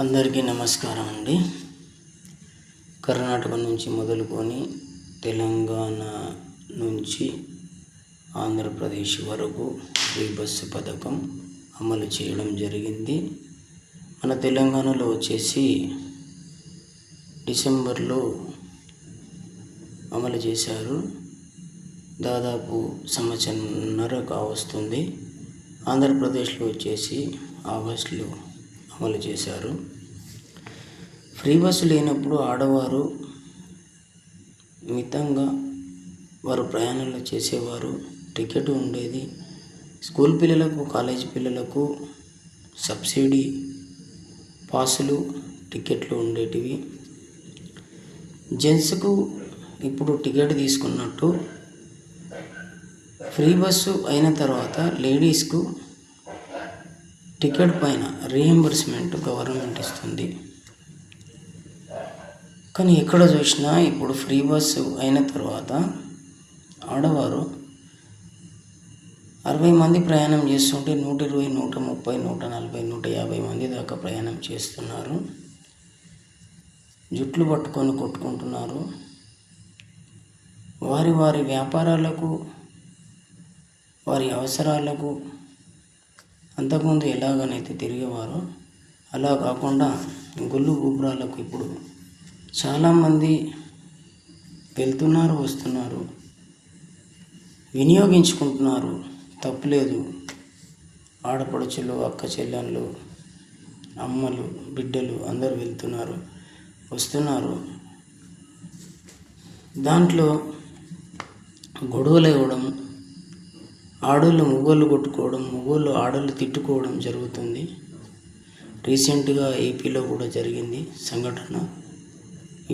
అందరికీ నమస్కారం అండి. కర్ణాటక నుంచి మొదలుకొని తెలంగాణ నుంచి ఆంధ్రప్రదేశ్ వరకు ఫ్రీ బస్సు పథకం అమలు చేయడం జరిగింది. మన తెలంగాణలో వచ్చేసి డిసెంబర్లో అమలు చేశారు. దాదాపు సంవత్సరంన్నర కావస్తుంది. ఆంధ్రప్రదేశ్లో వచ్చేసి ఆగస్టులో అమలు చేశారు. ఫ్రీ బస్సు లేనప్పుడు ఆడవారు మితంగా వారు ప్రయాణాలు చేసేవారు. టికెట్ ఉండేది. స్కూల్ పిల్లలకు, కాలేజీ పిల్లలకు సబ్సిడీ పాసులు, టికెట్లు ఉండేటివి. జెంట్స్కు ఇప్పుడు టికెట్ తీసుకున్నట్టు ఫ్రీ బస్సు అయిన తర్వాత లేడీస్కు టికెట్ పైన రీఎంబర్స్మెంట్ గవర్నమెంట్ ఇస్తుంది. కానీ ఎక్కడ చూసినా ఇప్పుడు ఫ్రీ బస్సు అయిన తర్వాత ఆడవారు 60 మంది ప్రయాణం చేస్తుంటే 120, 130, 140, 150 మంది దాకా ప్రయాణం చేస్తున్నారు. జుట్లు పట్టుకొని కొట్టుకుంటున్నారు. వారి వారి వ్యాపారాలకు, వారి అవసరాలకు అంతకుముందు ఎలాగనైతే తిరిగేవారో అలా కాకుండా గుళ్ళు గోపురాలకు ఇప్పుడు చాలామంది వెళ్తున్నారు, వస్తున్నారు, వినియోగించుకుంటున్నారు. తప్పులేదు. ఆడపడుచులు, అక్క చెల్లెళ్ళు, అమ్మలు, బిడ్డలు అందరూ వెళ్తున్నారు, వస్తున్నారు. దాంట్లో గొడవలు ఇవ్వడం, ఆడోళ్ళు మొగోళ్ళు కొట్టుకోవడం, మొగోళ్ళు ఆడోళ్ళు తిట్టుకోవడం జరుగుతుంది. రీసెంట్గా ఏపీలో కూడా జరిగింది సంఘటన.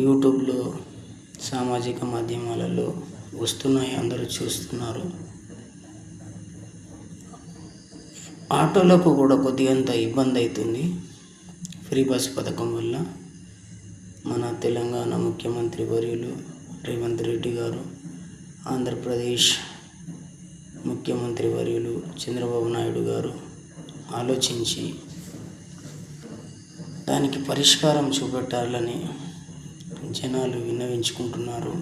యూట్యూబ్లో, సామాజిక మాధ్యమాలలో వస్తున్నాయి, అందరూ చూస్తున్నారు. ఆటోలకు కూడా కొద్దిగంత ఇబ్బంది అవుతుంది ఫ్రీ బస్ పథకం వల్ల. మన తెలంగాణ ముఖ్యమంత్రి వర్యులు రేవంత్ రెడ్డి గారు, ఆంధ్రప్రదేశ్ ముఖ్యమంత్రి వర్యులు చంద్రబాబు నాయుడు గారు ఆలోచించి దానికి పరిష్కారం చూపెట్టాలని జనాలు విన్నవించుకుంటున్నారు.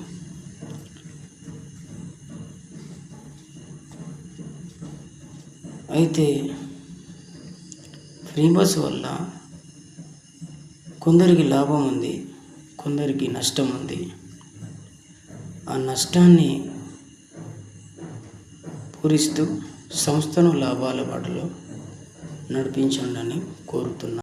అయితే ఫ్రీ బస్ వల్ల కొందరికి లాభం ఉంది, కొందరికి నష్టం ఉంది. ఆ నష్టాన్ని పూరిస్తూ సంస్థను లాభాల బాటలో నడిపించండి అని కోరుతున్నాను.